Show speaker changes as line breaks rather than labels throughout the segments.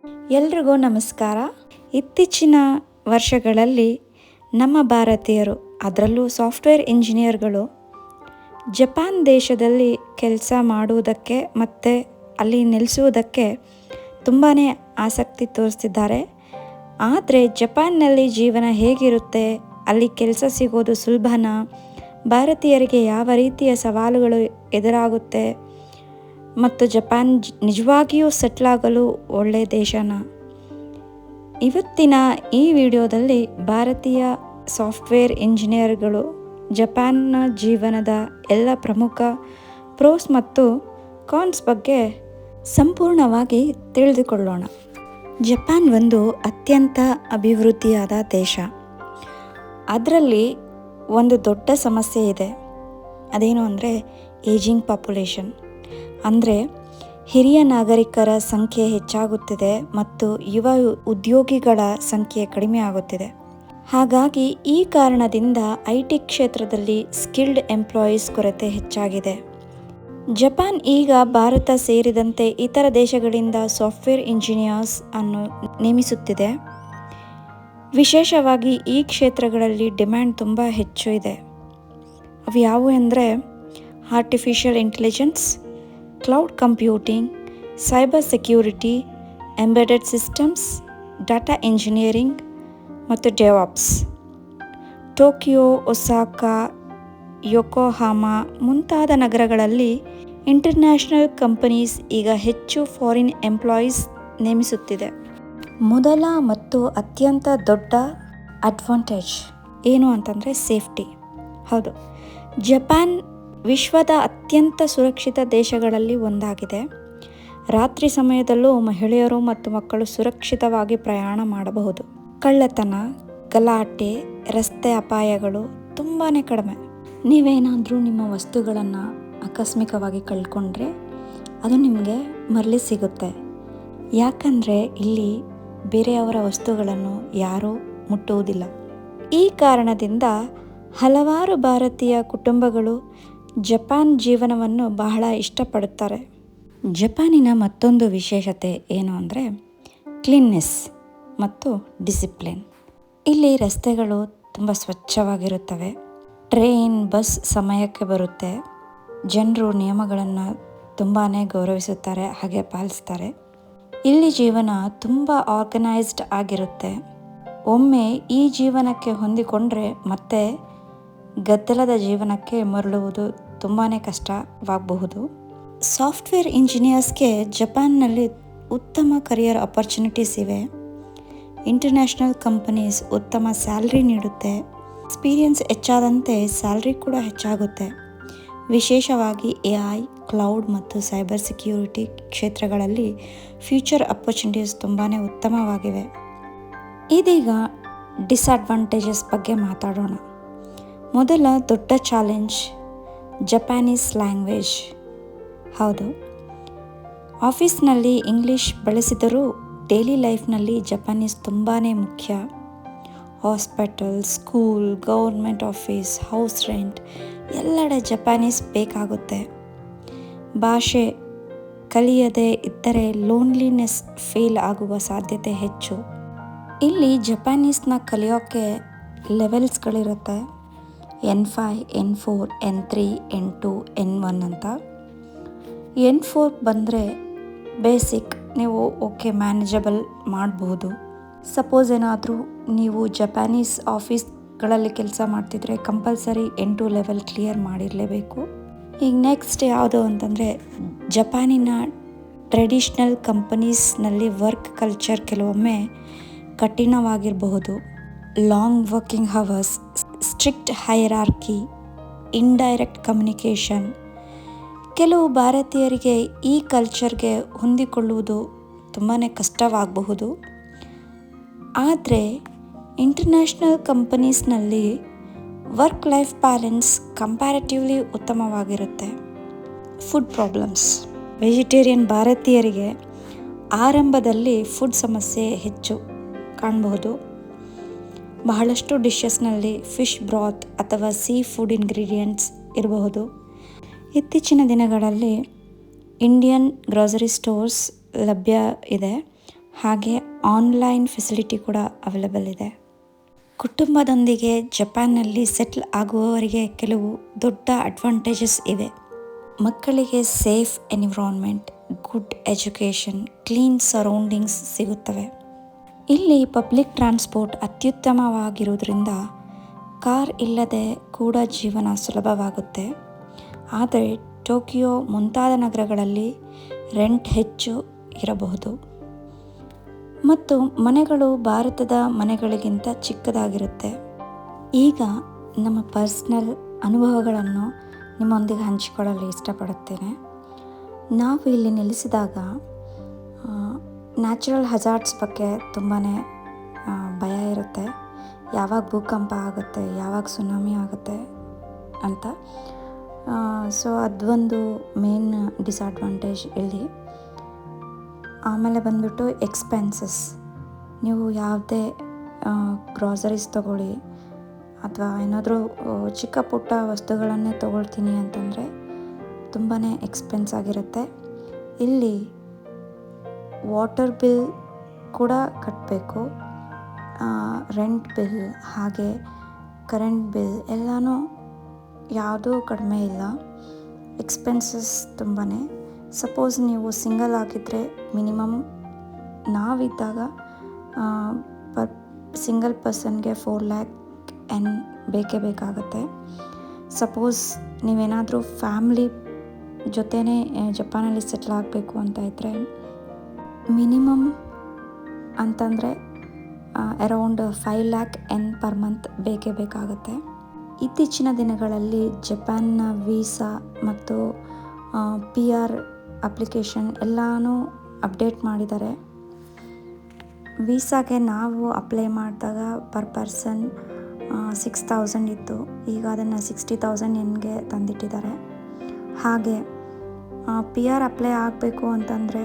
ಎಲ್ರಿಗೂ ನಮಸ್ಕಾರ. ಇತ್ತೀಚಿನ ವರ್ಷಗಳಲ್ಲಿ ನಮ್ಮ ಭಾರತೀಯರು, ಅದರಲ್ಲೂ ಸಾಫ್ಟ್ವೇರ್ ಇಂಜಿನಿಯರ್ಗಳು ಜಪಾನ್ ದೇಶದಲ್ಲಿ ಕೆಲಸ ಮಾಡುವುದಕ್ಕೆ ಮತ್ತು ಅಲ್ಲಿ ನೆಲೆಸುವುದಕ್ಕೆ ತುಂಬಾ ಆಸಕ್ತಿ ತೋರಿಸ್ತಿದ್ದಾರೆ. ಆದರೆ ಜಪಾನ್ನಲ್ಲಿ ಜೀವನ ಹೇಗಿರುತ್ತೆ, ಅಲ್ಲಿ ಕೆಲಸ ಸಿಗೋದು ಸುಲಭನಾ, ಭಾರತೀಯರಿಗೆ ಯಾವ ರೀತಿಯ ಸವಾಲುಗಳು ಎದುರಾಗುತ್ತೆ ಮತ್ತು ಜಪಾನ್ ನಿಜವಾಗಿಯೂ ಸೆಟ್ಲಾಗಲು ಒಳ್ಳೆಯ ದೇಶನ. ಇವತ್ತಿನ ಈ ವಿಡಿಯೋದಲ್ಲಿ ಭಾರತೀಯ ಸಾಫ್ಟ್ವೇರ್ ಇಂಜಿನಿಯರ್ಗಳು ಜಪಾನ್ನ ಜೀವನದ ಎಲ್ಲ ಪ್ರಮುಖ ಪ್ರೋಸ್ ಮತ್ತು ಕಾನ್ಸ್ ಬಗ್ಗೆ ಸಂಪೂರ್ಣವಾಗಿ ತಿಳಿದುಕೊಳ್ಳೋಣ. ಜಪಾನ್ ಒಂದು ಅತ್ಯಂತ ಅಭಿವೃದ್ಧಿಯಾದ ದೇಶ. ಅದರಲ್ಲಿ ಒಂದು ದೊಡ್ಡ ಸಮಸ್ಯೆ ಇದೆ. ಅದೇನು ಅಂದರೆ ಏಜಿಂಗ್ ಪಾಪ್ಯುಲೇಷನ್. ಅಂದರೆ ಹಿರಿಯ ನಾಗರಿಕರ ಸಂಖ್ಯೆ ಹೆಚ್ಚಾಗುತ್ತಿದೆ ಮತ್ತು ಯುವ ಉದ್ಯೋಗಿಗಳ ಸಂಖ್ಯೆ ಕಡಿಮೆ ಆಗುತ್ತಿದೆ. ಹಾಗಾಗಿ ಈ ಕಾರಣದಿಂದ IT ಕ್ಷೇತ್ರದಲ್ಲಿ ಸ್ಕಿಲ್ಡ್ ಎಂಪ್ಲಾಯೀಸ್ ಕೊರತೆ ಹೆಚ್ಚಾಗಿದೆ. ಜಪಾನ್ ಈಗ ಭಾರತ ಸೇರಿದಂತೆ ಇತರ ದೇಶಗಳಿಂದ ಸಾಫ್ಟ್ವೇರ್ ಇಂಜಿನಿಯರ್ಸ್ ಅನ್ನು ನೇಮಿಸುತ್ತಿದೆ. ವಿಶೇಷವಾಗಿ ಈ ಕ್ಷೇತ್ರಗಳಲ್ಲಿ ಡಿಮ್ಯಾಂಡ್ ತುಂಬ ಹೆಚ್ಚು ಇದೆ. ಅವು ಯಾವುವು ಅಂದರೆ artificial intelligence, cloud computing, cyber security, embedded systems, data engineering ಮತ್ತು ಡೆವಾಪ್ಸ್. ಟೋಕಿಯೋ, ಒಸಾಕಾ, ಯೋಕೋಹಾಮಾ ಮುಂತಾದ ನಗರಗಳಲ್ಲಿ ಇಂಟರ್ನ್ಯಾಷನಲ್ ಕಂಪನೀಸ್ ಈಗ ಹೆಚ್ಚು ಫಾರಿನ್ ಎಂಪ್ಲಾಯೀಸ್ ನೇಮಿಸುತ್ತಿದೆ. ಮೊದಲ ಮತ್ತು ಅತ್ಯಂತ ದೊಡ್ಡ ಅಡ್ವಾಂಟೇಜ್ ಏನು ಅಂತಂದರೆ ಸೇಫ್ಟಿ. ಹೌದು, ಜಪಾನ್ ವಿಶ್ವದ ಅತ್ಯಂತ ಸುರಕ್ಷಿತ ದೇಶಗಳಲ್ಲಿ ಒಂದಾಗಿದೆ. ರಾತ್ರಿ ಸಮಯದಲ್ಲೂ ಮಹಿಳೆಯರು ಮತ್ತು ಮಕ್ಕಳು ಸುರಕ್ಷಿತವಾಗಿ ಪ್ರಯಾಣ ಮಾಡಬಹುದು. ಕಳ್ಳತನ, ಗಲಾಟೆ, ರಸ್ತೆ ಅಪಾಯಗಳು ತುಂಬಾ ಕಡಿಮೆ. ನೀವೇನಾದರೂ ನಿಮ್ಮ ವಸ್ತುಗಳನ್ನು ಆಕಸ್ಮಿಕವಾಗಿ ಕಳ್ಕೊಂಡ್ರೆ ಅದು ನಿಮಗೆ ಮರಳಿ ಸಿಗುತ್ತೆ. ಯಾಕಂದರೆ ಇಲ್ಲಿ ಬೇರೆಯವರ ವಸ್ತುಗಳನ್ನು ಯಾರೂ ಮುಟ್ಟುವುದಿಲ್ಲ. ಈ ಕಾರಣದಿಂದ ಹಲವಾರು ಭಾರತೀಯ ಕುಟುಂಬಗಳು ಜಪಾನ್ ಜೀವನವನ್ನು ಬಹಳ ಇಷ್ಟಪಡುತ್ತಾರೆ. ಜಪಾನಿನ ಮತ್ತೊಂದು ವಿಶೇಷತೆ ಏನು ಅಂದರೆ ಕ್ಲೀನ್ನೆಸ್ ಮತ್ತು ಡಿಸಿಪ್ಲಿನ್. ಇಲ್ಲಿ ರಸ್ತೆಗಳು ತುಂಬ ಸ್ವಚ್ಛವಾಗಿರುತ್ತವೆ. ಟ್ರೈನ್, ಬಸ್ ಸಮಯಕ್ಕೆ ಬರುತ್ತೆ. ಜನರು ನಿಯಮಗಳನ್ನು ತುಂಬಾ ಗೌರವಿಸುತ್ತಾರೆ, ಹಾಗೆ ಪಾಲಿಸ್ತಾರೆ. ಇಲ್ಲಿ ಜೀವನ ತುಂಬ ಆರ್ಗನೈಸ್ಡ್ ಆಗಿರುತ್ತೆ. ಒಮ್ಮೆ ಈ ಜೀವನಕ್ಕೆ ಹೊಂದಿಕೊಂಡ್ರೆ ಮತ್ತೆ ಗದ್ದಲದ ಜೀವನಕ್ಕೆ ಮರಳುವುದು ತುಂಬಾ ಕಷ್ಟವಾಗಬಹುದು. ಸಾಫ್ಟ್ವೇರ್ ಇಂಜಿನಿಯರ್ಸ್ಗೆ ಜಪಾನ್ನಲ್ಲಿ ಉತ್ತಮ ಕರಿಯರ್ ಆಪರ್ಚುನಿಟೀಸ್ ಇವೆ. ಇಂಟರ್ನ್ಯಾಷನಲ್ ಕಂಪನೀಸ್ ಉತ್ತಮ ಸ್ಯಾಲ್ರಿ ನೀಡುತ್ತೆ. ಎಕ್ಸ್ಪೀರಿಯನ್ಸ್ ಹೆಚ್ಚಾದಂತೆ ಸ್ಯಾಲ್ರಿ ಕೂಡ ಹೆಚ್ಚಾಗುತ್ತೆ. ವಿಶೇಷವಾಗಿ AI, ಕ್ಲೌಡ್ ಮತ್ತು ಸೈಬರ್ ಸೆಕ್ಯೂರಿಟಿ ಕ್ಷೇತ್ರಗಳಲ್ಲಿ ಫ್ಯೂಚರ್ ಆಪರ್ಚುನಿಟೀಸ್ ತುಂಬಾ ಉತ್ತಮವಾಗಿವೆ. ಇದೀಗ ಡಿಸ್ಅಡ್ವಾಂಟೇಜಸ್ ಬಗ್ಗೆ ಮಾತಾಡೋಣ. ಮೊದಲ ದೊಡ್ಡ ಚಾಲೆಂಜ್ ಜಪಾನೀಸ್ ಲ್ಯಾಂಗ್ವೇಜ್. ಹೌದು, ಆಫೀಸ್ನಲ್ಲಿ ಇಂಗ್ಲೀಷ್ ಬಳಸಿದರೂ ಡೈಲಿ ಲೈಫ್ನಲ್ಲಿ ಜಪಾನೀಸ್ ತುಂಬಾ ಮುಖ್ಯ. Hospital, school, government office, house rent ಎಲ್ಲೆಡೆ ಜಪಾನೀಸ್ ಬೇಕಾಗುತ್ತೆ. ಭಾಷೆ ಕಲಿಯದೇ ಇದ್ದರೆ ಲೋನ್ಲಿನೆಸ್ ಫೀಲ್ ಆಗುವ ಸಾಧ್ಯತೆ ಹೆಚ್ಚು. ಇಲ್ಲಿ ಜಪಾನೀಸ್ನ ಕಲಿಯೋಕ್ಕೆ ಲೆವೆಲ್ಸ್ಗಳಿರುತ್ತೆ. N5, N4, N3, N2, N1 ಅಂತ. N4 ಬಂದರೆ ಬೇಸಿಕ್, ನೀವು ಓಕೆ ಮ್ಯಾನೇಜಬಲ್ ಮಾಡಬಹುದು. ಸಪೋಸ್ ಏನಾದರೂ ನೀವು ಜಪಾನೀಸ್ ಆಫೀಸ್ಗಳಲ್ಲಿ ಕೆಲಸ ಮಾಡ್ತಿದ್ರೆ ಕಂಪಲ್ಸರಿ N2 ಲೆವೆಲ್ ಕ್ಲಿಯರ್ ಮಾಡಿರಲೇಬೇಕು. ಈಗ ನೆಕ್ಸ್ಟ್ ಯಾವುದು ಅಂತಂದರೆ ಜಪಾನಿನ ಟ್ರೆಡಿಷ್ನಲ್ ಕಂಪನೀಸ್ನಲ್ಲಿ ವರ್ಕ್ ಕಲ್ಚರ್ ಕೆಲವೊಮ್ಮೆ ಕಠಿಣವಾಗಿರಬಹುದು. Long working hours, strict hierarchy, indirect communication. ಕೆಲವು ಭಾರತೀಯರಿಗೆ ಈ ಕಲ್ಚರ್ಗೆ ಹೊಂದಿಕೊಳ್ಳುವುದು ತುಂಬಾ ಕಷ್ಟವಾಗಬಹುದು. ಆದರೆ ಇಂಟರ್ನ್ಯಾಷನಲ್ ಕಂಪನೀಸ್ನಲ್ಲಿ ವರ್ಕ್ ಲೈಫ್ ಬ್ಯಾಲೆನ್ಸ್ ಕಂಪ್ಯಾರಿಟಿವ್ಲಿ ಉತ್ತಮವಾಗಿರುತ್ತೆ. Food problems. ವೆಜಿಟೇರಿಯನ್ ಭಾರತೀಯರಿಗೆ ಆರಂಭದಲ್ಲಿ ಫುಡ್ ಸಮಸ್ಯೆ ಹೆಚ್ಚು ಕಾಣಬಹುದು. ಬಹಳಷ್ಟು ಡಿಶಸ್ನಲ್ಲಿ ಫಿಶ್ ಬ್ರಾತ್ ಅಥವಾ ಸೀ ಫುಡ್ ಇಂಗ್ರೀಡಿಯೆಂಟ್ಸ್ ಇರಬಹುದು. ಇತ್ತೀಚಿನ ದಿನಗಳಲ್ಲಿ ಇಂಡಿಯನ್ ಗ್ರೋಸರಿ ಸ್ಟೋರ್ಸ್ ಲಭ್ಯ ಇದೆ. ಹಾಗೆ ಆನ್ಲೈನ್ ಫೆಸಿಲಿಟಿ ಕೂಡ ಅವೈಲೇಬಲ್ ಇದೆ. ಕುಟುಂಬದೊಂದಿಗೆ ಜಪಾನ್ನಲ್ಲಿ ಸೆಟ್ಲ್ ಆಗುವವರಿಗೆ ಕೆಲವು ದೊಡ್ಡ ಅಡ್ವಾಂಟೇಜಸ್ ಇವೆ. ಮಕ್ಕಳಿಗೆ safe environment, good education, clean surroundings ಸಿಗುತ್ತವೆ. ಇಲ್ಲಿ ಪಬ್ಲಿಕ್ ಟ್ರಾನ್ಸ್ಪೋರ್ಟ್ ಅತ್ಯುತ್ತಮವಾಗಿರುವುದರಿಂದ ಕಾರ್ ಇಲ್ಲದೆ ಕೂಡ ಜೀವನ ಸುಲಭವಾಗುತ್ತೆ. ಆದರೆ ಟೋಕಿಯೋ ಮುಂತಾದ ನಗರಗಳಲ್ಲಿ ರೆಂಟ್ ಹೆಚ್ಚು ಇರಬಹುದು ಮತ್ತು ಮನೆಗಳು ಭಾರತದ ಮನೆಗಳಿಗಿಂತ ಚಿಕ್ಕದಾಗಿರುತ್ತೆ. ಈಗ ನಮ್ಮ ಪರ್ಸ್ನಲ್ ಅನುಭವಗಳನ್ನು ನಿಮ್ಮೊಂದಿಗೆ ಹಂಚಿಕೊಳ್ಳಲು ಇಷ್ಟಪಡುತ್ತೇನೆ. ನಾವು ಇಲ್ಲಿ ನೆಲೆಸಿದಾಗ ನ್ಯಾಚುರಲ್ ಹಜಾರ್ಡ್ಸ್ ಬಗ್ಗೆ ತುಂಬಾ ಭಯ ಇರುತ್ತೆ. ಯಾವಾಗ ಭೂಕಂಪ ಆಗುತ್ತೆ, ಯಾವಾಗ ಸುನಾಮಿ ಆಗುತ್ತೆ ಅಂತ. ಸೊ ಅದೊಂದು ಮೇನ್ ಡಿಸ್ಅಡ್ವಾಂಟೇಜ್ ಇಲ್ಲಿ. ಆಮೇಲೆ ಬಂದ್ಬಿಟ್ಟು ಎಕ್ಸ್ಪೆನ್ಸಸ್. ನೀವು ಯಾವುದೇ ಗ್ರಾಸರೀಸ್ ತೊಗೊಳ್ಳಿ ಅಥವಾ ಏನಾದರೂ ಚಿಕ್ಕ ಪುಟ್ಟ ವಸ್ತುಗಳನ್ನೇ ತೊಗೊಳ್ತೀನಿ ಅಂತಂದರೆ ತುಂಬಾ ಎಕ್ಸ್ಪೆನ್ಸ್ ಆಗಿರುತ್ತೆ. ಇಲ್ಲಿ ವಾಟರ್ ಬಿಲ್ ಕೂಡ ಕಟ್ಟಬೇಕು, ರೆಂಟ್ ಬಿಲ್ ಹಾಗೆ ಕರೆಂಟ್ ಬಿಲ್ ಎಲ್ಲನೂ ಯಾವುದೂ ಕಡಿಮೆ ಇಲ್ಲ. ಎಕ್ಸ್ಪೆನ್ಸಸ್ ತುಂಬಾ. ಸಪೋಸ್ ನೀವು ಸಿಂಗಲ್ ಆಗಿದ್ದರೆ ಮಿನಿಮಮ್ ನಾವಿದ್ದಾಗ ಸಿಂಗಲ್ ಪರ್ಸನ್ಗೆ 4 lakh ಬೇಕೇ ಬೇಕಾಗುತ್ತೆ. ಸಪೋಸ್ ನೀವೇನಾದರೂ ಫ್ಯಾಮ್ಲಿ ಜೊತೆನೇ ಜಪಾನಲ್ಲಿ ಸೆಟ್ಲ್ ಆಗಬೇಕು ಅಂತ ಇದ್ದರೆ ಮಿನಿಮಮ್ ಅಂತಂದರೆ ಅರೌಂಡ್ 5 lakh ಪರ್ ಮಂತ್ ಬೇಕೇ ಬೇಕಾಗುತ್ತೆ. ಇತ್ತೀಚಿನ ದಿನಗಳಲ್ಲಿ ಜಪಾನ್ನ ವೀಸಾ ಮತ್ತು PR ಅಪ್ಲಿಕೇಶನ್ ಎಲ್ಲನೂ ಅಪ್ಡೇಟ್ ಮಾಡಿದ್ದಾರೆ. ವೀಸಾಗೆ ನಾವು ಅಪ್ಲೈ ಮಾಡಿದಾಗ ಪರ್ ಪರ್ಸನ್ 6,000 ಇತ್ತು. ಈಗ ಅದನ್ನು 60,000 ಯೆನ್ಗೆ ತಂದಿಟ್ಟಿದ್ದಾರೆ. ಹಾಗೆ PR ಅಪ್ಲೈ ಆಗಬೇಕು ಅಂತಂದರೆ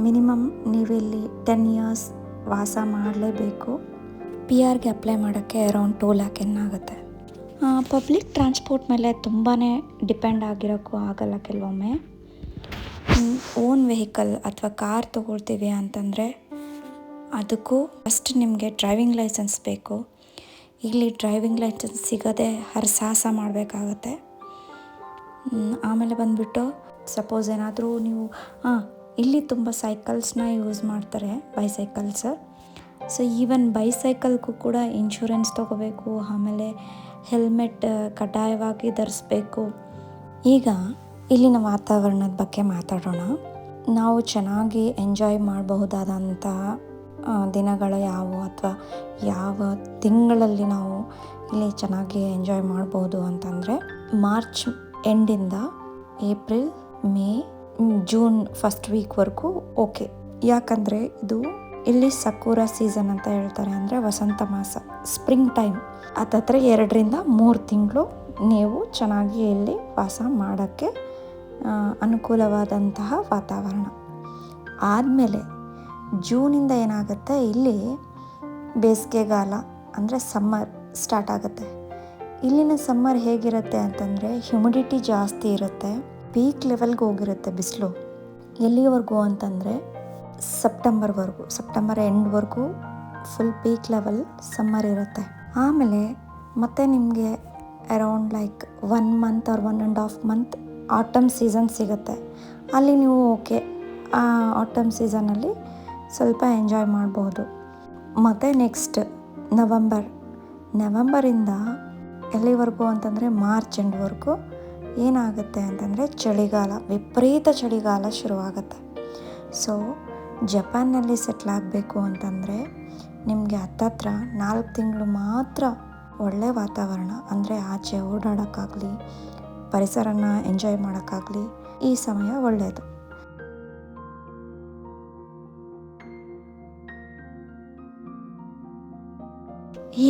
ಮಿನಿಮಮ್ ನೀವಿಲ್ಲಿ 10 years ವಾಸ ಮಾಡಲೇಬೇಕು. PRಗೆ ಅಪ್ಲೈ ಮಾಡೋಕ್ಕೆ ಅರೌಂಡ್ 2 lakh ಆಗುತ್ತೆ. ಪಬ್ಲಿಕ್ ಟ್ರಾನ್ಸ್ಪೋರ್ಟ್ ಮೇಲೆ ತುಂಬಾ ಡಿಪೆಂಡ್ ಆಗಿರೋಕ್ಕೂ ಆಗಲ್ಲ. ಕೆಲವೊಮ್ಮೆ ಓನ್ ವೆಹಿಕಲ್ ಅಥವಾ ಕಾರ್ ತೊಗೊಳ್ತೀವಿ ಅಂತಂದರೆ ಅದಕ್ಕೂ ಫಸ್ಟ್ ನಿಮಗೆ ಡ್ರೈವಿಂಗ್ ಲೈಸೆನ್ಸ್ ಬೇಕು. ಇಲ್ಲಿ ಡ್ರೈವಿಂಗ್ ಲೈಸೆನ್ಸ್ ಸಿಗದೆ ಹರಸಾಹಸ ಮಾಡಬೇಕಾಗತ್ತೆ. ಆಮೇಲೆ ಬಂದುಬಿಟ್ಟು ಸಪೋಸ್ ಏನಾದರೂ ನೀವು ಇಲ್ಲಿ ತುಂಬ ಸೈಕಲ್ಸ್ನ ಯೂಸ್ ಮಾಡ್ತಾರೆ, ಬೈಸೈಕಲ್ಸ್. ಸೊ ಈವನ್ ಬೈಸೈಕಲ್ಗೂ ಕೂಡ ಇನ್ಶೂರೆನ್ಸ್ ತೊಗೋಬೇಕು. ಆಮೇಲೆ ಹೆಲ್ಮೆಟ್ ಕಡ್ಡಾಯವಾಗಿ ಧರಿಸ್ಬೇಕು. ಈಗ ಇಲ್ಲಿನ ವಾತಾವರಣದ ಬಗ್ಗೆ ಮಾತಾಡೋಣ. ನಾವು ಚೆನ್ನಾಗಿ ಎಂಜಾಯ್ ಮಾಡಬಹುದಾದಂತಹ ದಿನಗಳು ಯಾವುವು ಅಥವಾ ಯಾವ ತಿಂಗಳಲ್ಲಿ ನಾವು ಇಲ್ಲಿ ಚೆನ್ನಾಗಿ ಎಂಜಾಯ್ ಮಾಡ್ಬೋದು ಅಂತಂದರೆ ಮಾರ್ಚ್ ಎಂಡಿಂದ ಏಪ್ರಿಲ್, ಮೇ, ಜೂನ್ ಫಸ್ಟ್ ವೀಕ್ವರೆಗೂ ಓಕೆ. ಯಾಕಂದರೆ ಇದು ಇಲ್ಲಿ ಸಕೂರಾ ಸೀಸನ್ ಅಂತ ಹೇಳ್ತಾರೆ, ಅಂದರೆ ವಸಂತ ಮಾಸ, ಸ್ಪ್ರಿಂಗ್ ಟೈಮ್. ಹತ್ತತ್ರ 2 ರಿಂದ 3 ತಿಂಗಳು ನೀವು ಚೆನ್ನಾಗಿ ಇಲ್ಲಿ ವಾಸ ಮಾಡೋಕ್ಕೆ ಅನುಕೂಲವಾದಂತಹ ವಾತಾವರಣ. ಆದಮೇಲೆ ಜೂನಿಂದ ಏನಾಗುತ್ತೆ, ಇಲ್ಲಿ ಬೇಸಿಗೆಗಾಲ ಅಂದರೆ ಸಮ್ಮರ್ ಸ್ಟಾರ್ಟ್ ಆಗುತ್ತೆ. ಇಲ್ಲಿನ ಸಮ್ಮರ್ ಹೇಗಿರುತ್ತೆ ಅಂತಂದರೆ ಹ್ಯುಮಿಡಿಟಿ ಜಾಸ್ತಿ ಇರುತ್ತೆ, ಪೀಕ್ ಲೆವೆಲ್ಗೆ ಹೋಗಿರುತ್ತೆ ಬಿಸಿಲು. ಎಲ್ಲಿವರೆಗೂ ಅಂತಂದರೆ ಸೆಪ್ಟೆಂಬರ್ ಎಂಡ್ವರೆಗೂ ಫುಲ್ ಪೀಕ್ ಲೆವೆಲ್ ಸಮ್ಮರ್ ಇರುತ್ತೆ. ಆಮೇಲೆ ಮತ್ತೆ ನಿಮಗೆ around 1 month or 1.5 month autumn season ಸಿಗುತ್ತೆ. ಅಲ್ಲಿ ನೀವು ಓಕೆ ಆ ಆಟಮ್ ಸೀಸನಲ್ಲಿ ಸ್ವಲ್ಪ ಎಂಜಾಯ್ ಮಾಡ್ಬೋದು. ಮತ್ತು ನೆಕ್ಸ್ಟ್ ನವಂಬರಿಂದ ಎಲ್ಲಿವರೆಗೂ ಅಂತಂದರೆ ಮಾರ್ಚ್ ಎಂಡ್ವರೆಗೂ ಏನಾಗುತ್ತೆ ಅಂತಂದರೆ ಚಳಿಗಾಲ, ವಿಪರೀತ ಚಳಿಗಾಲ ಶುರುವಾಗುತ್ತೆ. ಸೊ ಜಪಾನ್ನಲ್ಲಿ ಸೆಟ್ಲ್ ಆಗಬೇಕು ಅಂತಂದರೆ ನಿಮಗೆ ಹತ್ತತ್ರ 4 ತಿಂಗಳು ಮಾತ್ರ ಒಳ್ಳೆಯ ವಾತಾವರಣ, ಅಂದರೆ ಆಚೆ ಓಡಾಡೋಕ್ಕಾಗಲಿ ಪರಿಸರನ ಎಂಜಾಯ್ ಮಾಡೋಕ್ಕಾಗಲಿ ಈ ಸಮಯ ಒಳ್ಳೆಯದು.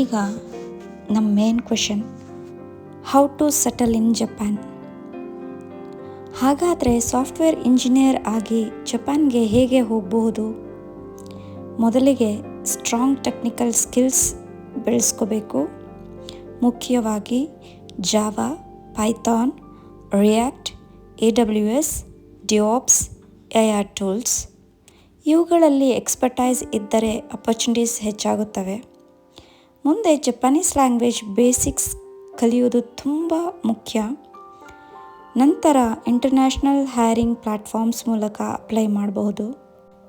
ಈಗ ನಮ್ಮ main question, how to settle in Japan. ಹಾಗಾದರೆ ಸಾಫ್ಟ್ವೇರ್ ಇಂಜಿನಿಯರ್ ಆಗಿ ಜಪಾನ್ಗೆ ಹೇಗೆ ಹೋಗಬಹುದು? ಮೊದಲಿಗೆ ಸ್ಟ್ರಾಂಗ್ ಟೆಕ್ನಿಕಲ್ ಸ್ಕಿಲ್ಸ್ ಬೆಳೆಸ್ಕೋಬೇಕು. ಮುಖ್ಯವಾಗಿ Java, Python, React, AWS, DevOps, AI tools ಇವುಗಳಲ್ಲಿ ಎಕ್ಸ್ಪರ್ಟೈಸ್ ಇದ್ದರೆ ಅಪರ್ಚುನಿಟೀಸ್ ಹೆಚ್ಚಾಗುತ್ತವೆ. ಮುಂದೆ ಜಪಾನೀಸ್ ಲ್ಯಾಂಗ್ವೇಜ್ ಬೇಸಿಕ್ಸ್ ಕಲಿಯುವುದು ತುಂಬ ಮುಖ್ಯ. ನಂತರ ಇಂಟರ್ನ್ಯಾಷನಲ್ ಹೈರಿಂಗ್ ಪ್ಲ್ಯಾಟ್ಫಾರ್ಮ್ಸ್ ಮೂಲಕ ಅಪ್ಲೈ ಮಾಡಬಹುದು.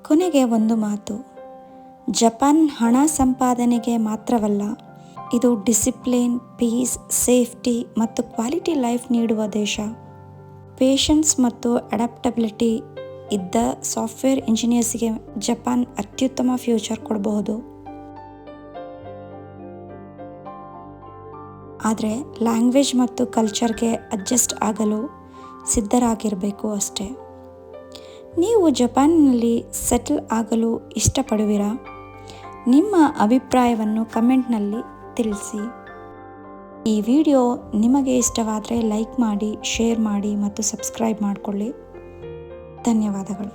ಕೊನೆಗೆ ಒಂದು ಮಾತು, ಜಪಾನ್ ಹಣ ಸಂಪಾದನೆಗೆ ಮಾತ್ರವಲ್ಲ, ಇದು ಡಿಸಿಪ್ಲಿನ್, ಪೀಸ್, ಸೇಫ್ಟಿ ಮತ್ತು ಕ್ವಾಲಿಟಿ ಲೈಫ್ ನೀಡುವ ದೇಶ. ಪೇಷನ್ಸ್ ಮತ್ತು ಅಡಾಪ್ಟಬಿಲಿಟಿ ಇದ್ದ ಸಾಫ್ಟ್ವೇರ್ ಇಂಜಿನಿಯರ್ಸ್ಗೆ ಜಪಾನ್ ಅತ್ಯುತ್ತಮ ಫ್ಯೂಚರ್ ಕೊಡಬಹುದು. ಆದರೆ ಲ್ಯಾಂಗ್ವೇಜ್ ಮತ್ತು ಕಲ್ಚರ್ಗೆ ಅಡ್ಜಸ್ಟ್ ಆಗಲು ಸಿದ್ಧರಾಗಿರಬೇಕು ಅಷ್ಟೇ. ನೀವು ಜಪಾನ್ನಲ್ಲಿ ಸೆಟಲ್ ಆಗಲು ಇಷ್ಟಪಡುವಿರಾ? ನಿಮ್ಮ ಅಭಿಪ್ರಾಯವನ್ನು ಕಮೆಂಟ್ನಲ್ಲಿ ತಿಳಿಸಿ. ಈ ವಿಡಿಯೋ ನಿಮಗೆ ಇಷ್ಟವಾದರೆ ಲೈಕ್ ಮಾಡಿ, ಶೇರ್ ಮಾಡಿ ಮತ್ತು ಸಬ್ಸ್ಕ್ರೈಬ್ ಮಾಡಿಕೊಳ್ಳಿ. ಧನ್ಯವಾದಗಳು.